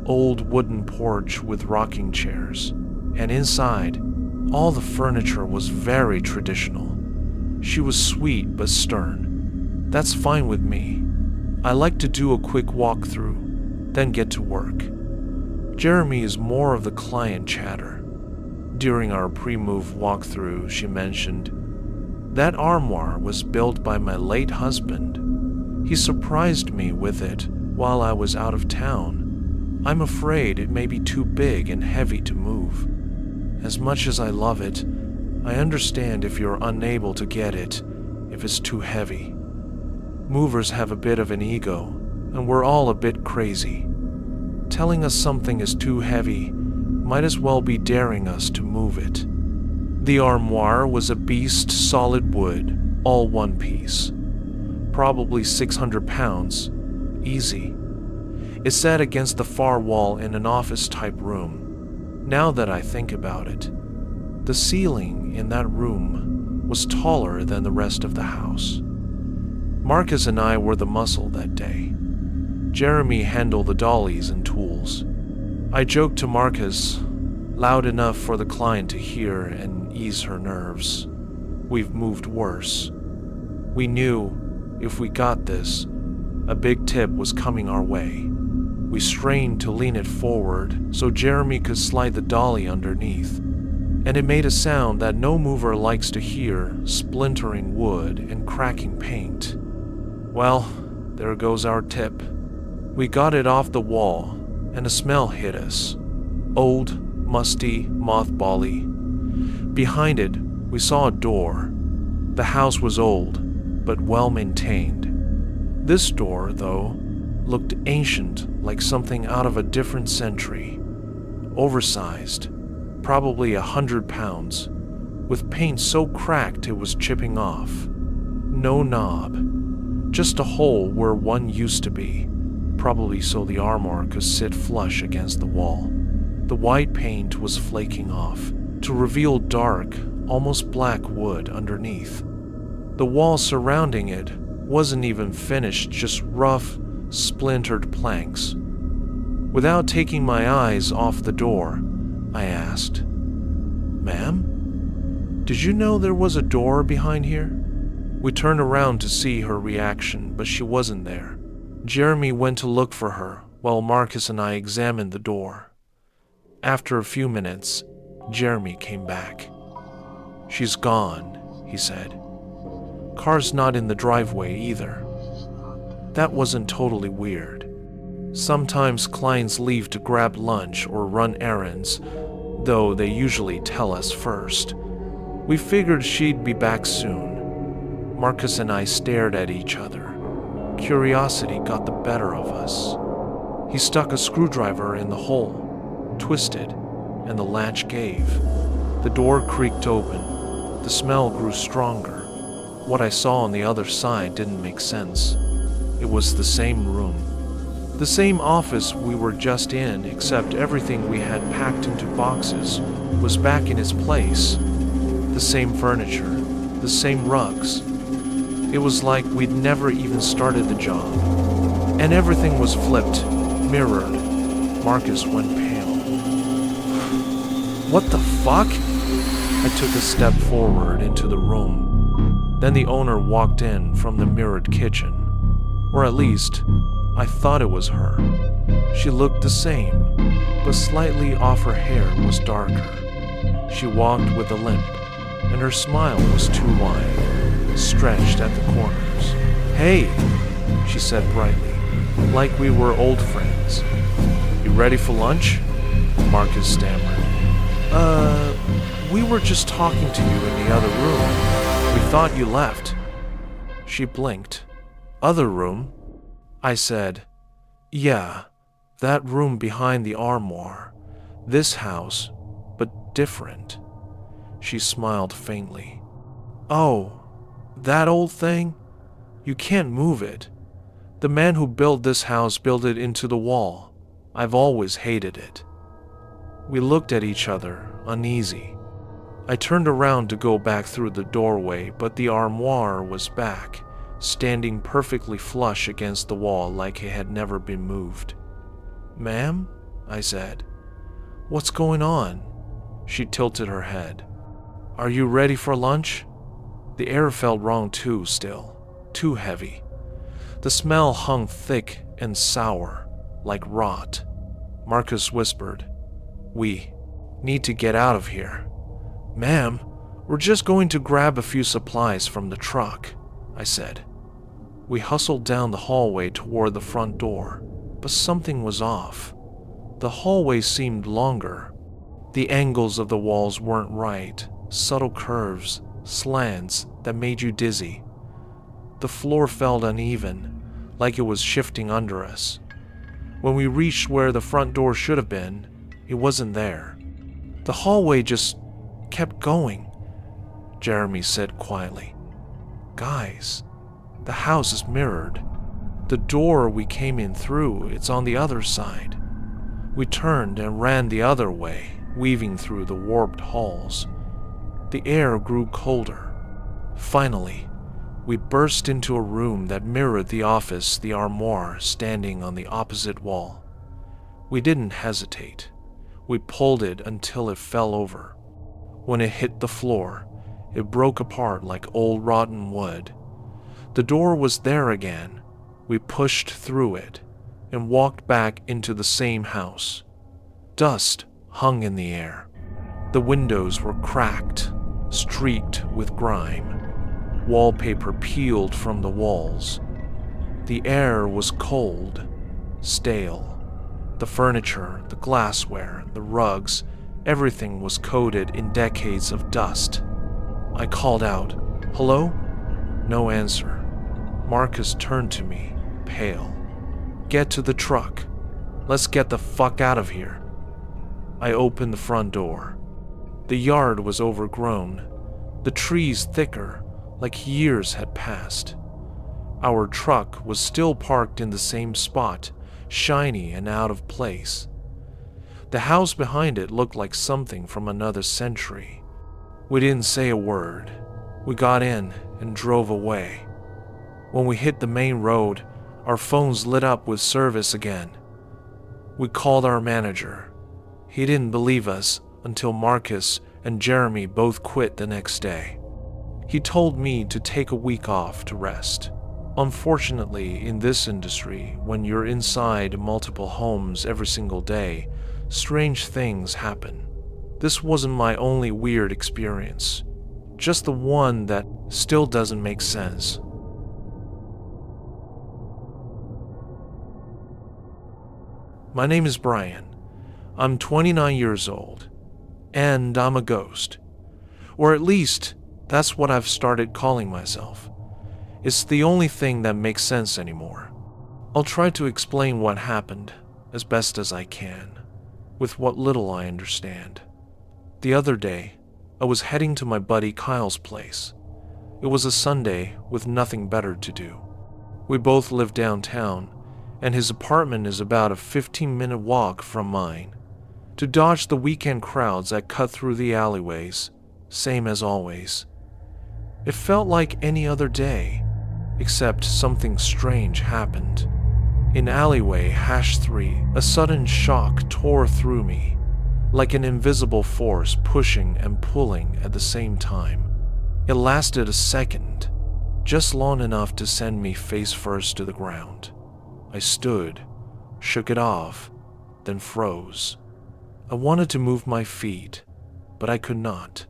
old wooden porch with rocking chairs, and inside, all the furniture was very traditional. She was sweet but stern. That's fine with me. I like to do a quick walkthrough, then get to work. Jeremy is more of the client chatter. During our pre-move walkthrough, she mentioned, "That armoire was built by my late husband. He surprised me with it while I was out of town. I'm afraid it may be too big and heavy to move. As much as I love it, I understand if you're unable to get it, if it's too heavy. Movers have a bit of an ego, and we're all a bit crazy. Telling us something is too heavy might as well be daring us to move it. The armoire was a beast, solid wood, all one piece. Probably 600 pounds. Easy. It sat against the far wall in an office-type room. Now that I think about it, the ceiling in that room was taller than the rest of the house. Marcus and I were the muscle that day. Jeremy handled the dollies and tools. I joked to Marcus, loud enough for the client to hear and ease her nerves. We've moved worse. We knew if we got this, a big tip was coming our way. We strained to lean it forward so Jeremy could slide the dolly underneath, and it made a sound that no mover likes to hear, splintering wood and cracking paint. Well, there goes our tip. We got it off the wall, and a smell hit us. Old, musty, mothbally. Behind it, we saw a door. The house was old, but well maintained. This door, though, looked ancient, like something out of a different century. Oversized, probably 100 pounds, with paint so cracked it was chipping off. No knob, just a hole where one used to be, probably so the armor could sit flush against the wall. The white paint was flaking off, to reveal dark, almost black wood underneath. The wall surrounding it wasn't even finished, just rough, splintered planks. Without taking my eyes off the door, I asked, "Ma'am, did you know there was a door behind here?" We turned around to see her reaction, but she wasn't there. Jeremy went to look for her, while Marcus and I examined the door. After a few minutes, Jeremy came back. "She's gone," he said. "Car's not in the driveway either." That wasn't totally weird. Sometimes clients leave to grab lunch or run errands, though they usually tell us first. We figured she'd be back soon. Marcus and I stared at each other. Curiosity got the better of us. He stuck a screwdriver in the hole, twisted, and the latch gave. The door creaked open. The smell grew stronger. What I saw on the other side didn't make sense. It was the same room. The same office we were just in, except everything we had packed into boxes was back in its place. The same furniture, the same rugs. It was like we'd never even started the job. And everything was flipped, mirrored. Marcus went pale. "What the fuck?" I took a step forward into the room. Then the owner walked in from the mirrored kitchen. Or at least, I thought it was her. She looked the same, but slightly off her hair was darker. She walked with a limp, and her smile was too wide, stretched at the corners. "Hey," she said brightly, like we were old friends. "You ready for lunch?" Marcus stammered. We were just talking to you in the other room. We thought you left." She blinked. "Other room?" I said, "Yeah, that room behind the armoire. This house, but different." She smiled faintly. "Oh, that old thing? You can't move it. The man who built this house built it into the wall. I've always hated it." We looked at each other, uneasy. I turned around to go back through the doorway, but the armoire was back, standing perfectly flush against the wall like it had never been moved. "Ma'am?" I said. "What's going on?" She tilted her head. "Are you ready for lunch?" The air felt wrong too still, too heavy. The smell hung thick and sour, like rot. Marcus whispered, "We need to get out of here." "Ma'am, we're just going to grab a few supplies from the truck," I said. We hustled down the hallway toward the front door, but something was off. The hallway seemed longer. The angles of the walls weren't right, subtle curves, slants that made you dizzy. The floor felt uneven, like it was shifting under us. When we reached where the front door should have been, it wasn't there. The hallway just kept going, Jeremy said quietly. Guys, the house is mirrored. The door we came in through, it's on the other side. We turned and ran the other way, weaving through the warped halls. The air grew colder. Finally, we burst into a room that mirrored the office, the armoire standing on the opposite wall. We didn't hesitate. We pulled it until it fell over. When it hit the floor, it broke apart like old rotten wood. The door was there again. We pushed through it and walked back into the same house. Dust hung in the air. The windows were cracked, streaked with grime. Wallpaper peeled from the walls. The air was cold, stale. The furniture, the glassware, the rugs, everything was coated in decades of dust. I called out, "Hello?" No answer. Marcus turned to me, pale. "Get to the truck. Let's get the fuck out of here." I opened the front door. The yard was overgrown, the trees thicker, like years had passed. Our truck was still parked in the same spot, shiny and out of place. The house behind it looked like something from another century. We didn't say a word. We got in and drove away. When we hit the main road, our phones lit up with service again. We called our manager. He didn't believe us until Marcus and Jeremy both quit the next day. He told me to take a week off to rest. Unfortunately, in this industry, when you're inside multiple homes every single day, strange things happen. This wasn't my only weird experience, just the one that still doesn't make sense. My name is Brian. I'm 29 years old, and I'm a ghost. Or at least, that's what I've started calling myself. It's the only thing that makes sense anymore. I'll try to explain what happened as best as I can, with what little I understand. The other day, I was heading to my buddy Kyle's place. It was a Sunday with nothing better to do. We both live downtown, and his apartment is about a 15-minute walk from mine. To dodge the weekend crowds that cut through the alleyways, same as always. It felt like any other day, except something strange happened. In alleyway #3, a sudden shock tore through me, like an invisible force pushing and pulling at the same time. It lasted a second, just long enough to send me face first to the ground. I stood, shook it off, then froze. I wanted to move my feet, but I could not.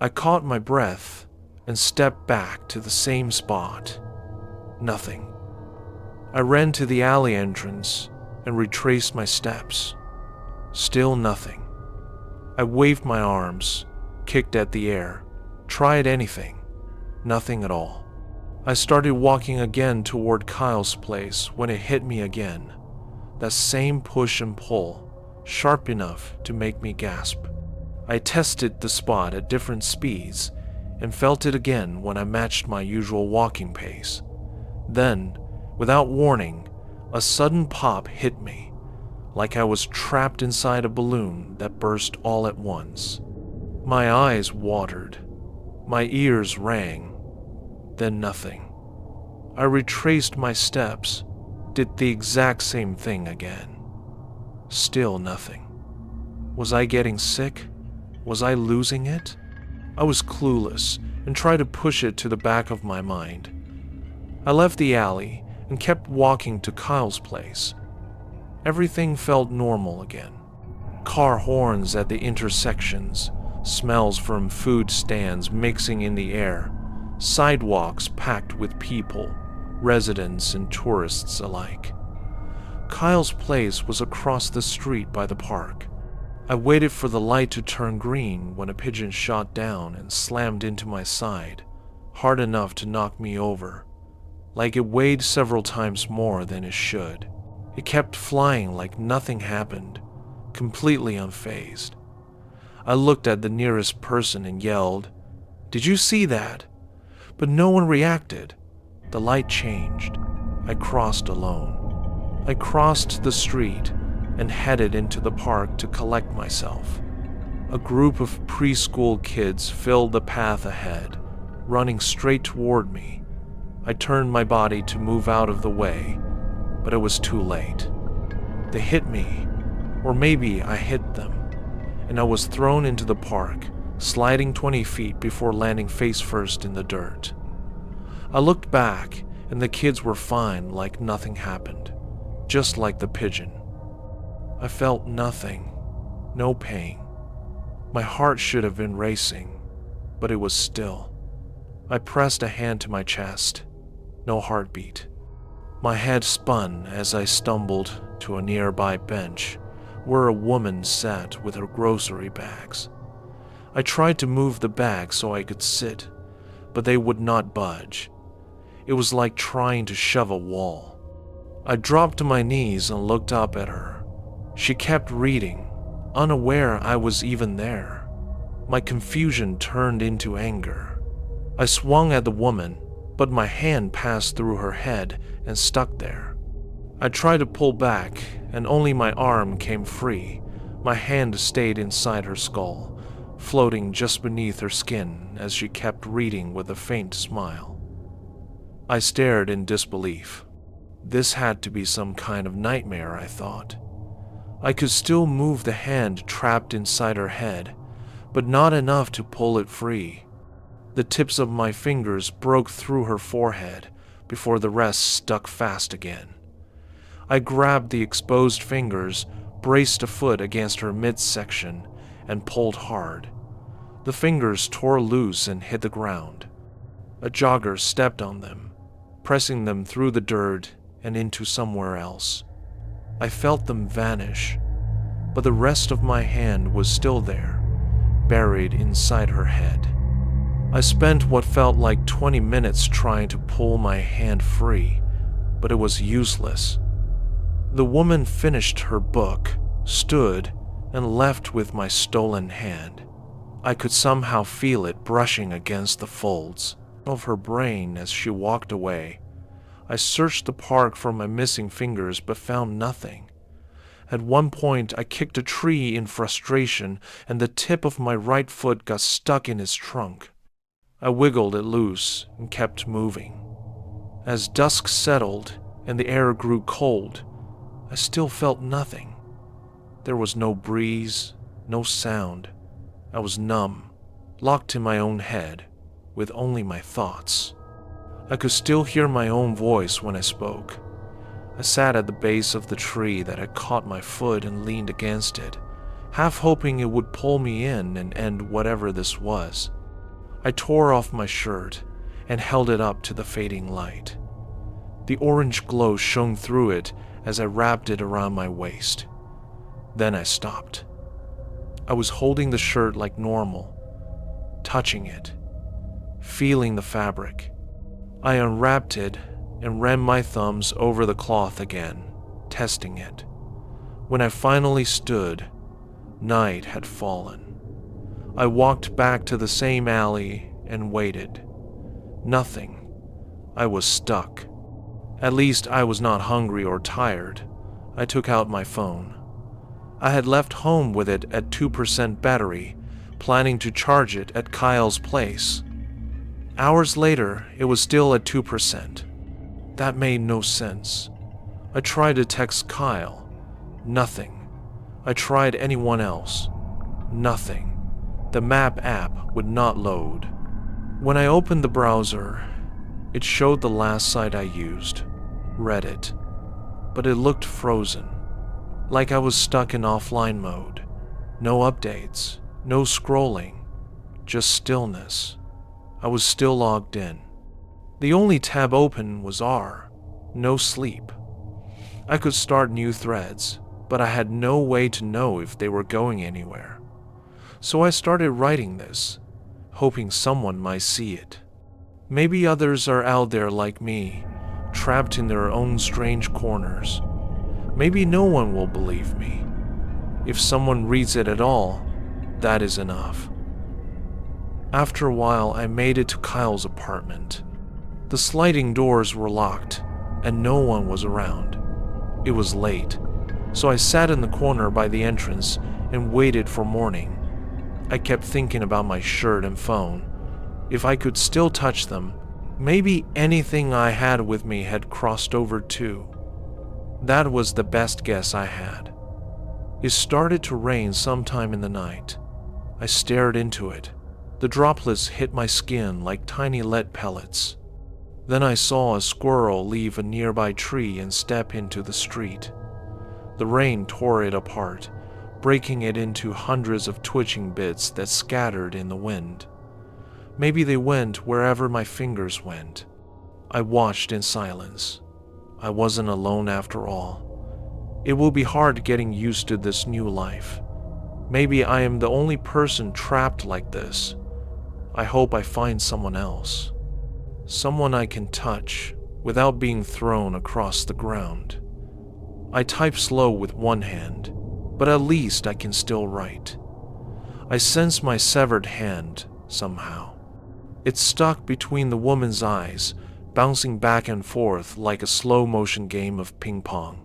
I caught my breath and stepped back to the same spot. Nothing. I ran to the alley entrance and retraced my steps. Still nothing. I waved my arms, kicked at the air, tried anything. Nothing at all. I started walking again toward Kyle's place when it hit me again. That same push and pull, sharp enough to make me gasp. I tested the spot at different speeds and felt it again when I matched my usual walking pace. Then, without warning, a sudden pop hit me, like I was trapped inside a balloon that burst all at once. My eyes watered. My ears rang. Then nothing. I retraced my steps, did the exact same thing again. Still nothing. Was I getting sick? Was I losing it? I was clueless and tried to push it to the back of my mind. I left the alley and kept walking to Kyle's place. Everything felt normal again. Car horns at the intersections, smells from food stands mixing in the air, sidewalks packed with people, residents and tourists alike. Kyle's place was across the street by the park. I waited for the light to turn green when a pigeon shot down and slammed into my side, hard enough to knock me over. Like it weighed several times more than it should. It kept flying like nothing happened, completely unfazed. I looked at the nearest person and yelled, Did you see that?" But no one reacted. The light changed. I crossed alone. I crossed the street and headed into the park to collect myself. A group of preschool kids filled the path ahead, running straight toward me. I turned my body to move out of the way, but it was too late. They hit me, or maybe I hit them, and I was thrown into the park, sliding 20 feet before landing face first in the dirt. I looked back, and the kids were fine, like nothing happened, just like the pigeon. I felt nothing, no pain. My heart should have been racing, but it was still. I pressed a hand to my chest. No heartbeat. My head spun as I stumbled to a nearby bench where a woman sat with her grocery bags. I tried to move the bags so I could sit, but they would not budge. It was like trying to shove a wall. I dropped to my knees and looked up at her. She kept reading, unaware I was even there. My confusion turned into anger. I swung at the woman, but my hand passed through her head and stuck there. I tried to pull back, and only my arm came free. My hand stayed inside her skull, floating just beneath her skin as she kept reading with a faint smile. I stared in disbelief. This had to be some kind of nightmare, I thought. I could still move the hand trapped inside her head, but not enough to pull it free. The tips of my fingers broke through her forehead before the rest stuck fast again. I grabbed the exposed fingers, braced a foot against her midsection, and pulled hard. The fingers tore loose and hit the ground. A jogger stepped on them, pressing them through the dirt and into somewhere else. I felt them vanish, but the rest of my hand was still there, buried inside her head. I spent what felt like 20 minutes trying to pull my hand free, but it was useless. The woman finished her book, stood, and left with my stolen hand. I could somehow feel it brushing against the folds of her brain as she walked away. I searched the park for my missing fingers but found nothing. At one point, I kicked a tree in frustration, and the tip of my right foot got stuck in its trunk. I wiggled it loose and kept moving. As dusk settled and the air grew cold, I still felt nothing. There was no breeze, no sound. I was numb, locked in my own head, with only my thoughts. I could still hear my own voice when I spoke. I sat at the base of the tree that had caught my foot and leaned against it, half hoping it would pull me in and end whatever this was. I tore off my shirt and held it up to the fading light. The orange glow shone through it as I wrapped it around my waist. Then I stopped. I was holding the shirt like normal, touching it, feeling the fabric. I unwrapped it and ran my thumbs over the cloth again, testing it. When I finally stood, night had fallen. I walked back to the same alley and waited. Nothing. I was stuck. At least I was not hungry or tired. I took out my phone. I had left home with it at 2% battery, planning to charge it at Kyle's place. Hours later, it was still at 2%. That made no sense. I tried to text Kyle. Nothing. I tried anyone else. Nothing. The map app would not load. When I opened the browser, it showed the last site I used, Reddit, but it looked frozen, like I was stuck in offline mode. No updates, no scrolling, just stillness. I was still logged in. The only tab open was R, no sleep. I could start new threads, but I had no way to know if they were going anywhere. So I started writing this, hoping someone might see it. Maybe others are out there like me, trapped in their own strange corners. Maybe no one will believe me. If someone reads it at all, that is enough. After a while, I made it to Kyle's apartment. The sliding doors were locked, and no one was around. It was late, so I sat in the corner by the entrance and waited for morning. I kept thinking about my shirt and phone. If I could still touch them, maybe anything I had with me had crossed over too. That was the best guess I had. It started to rain sometime in the night. I stared into it. The droplets hit my skin like tiny lead pellets. Then I saw a squirrel leave a nearby tree and step into the street. The rain tore it apart, breaking it into hundreds of twitching bits that scattered in the wind. Maybe they went wherever my fingers went. I watched in silence. I wasn't alone after all. It will be hard getting used to this new life. Maybe I am the only person trapped like this. I hope I find someone else. Someone I can touch without being thrown across the ground. I type slow with one hand, but at least I can still write. I sense my severed hand somehow. It's stuck between the woman's eyes, bouncing back and forth like a slow-motion game of ping pong.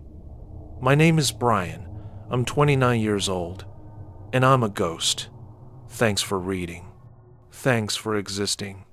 My name is Brian. I'm 29 years old, and I'm a ghost. Thanks for reading. Thanks for existing.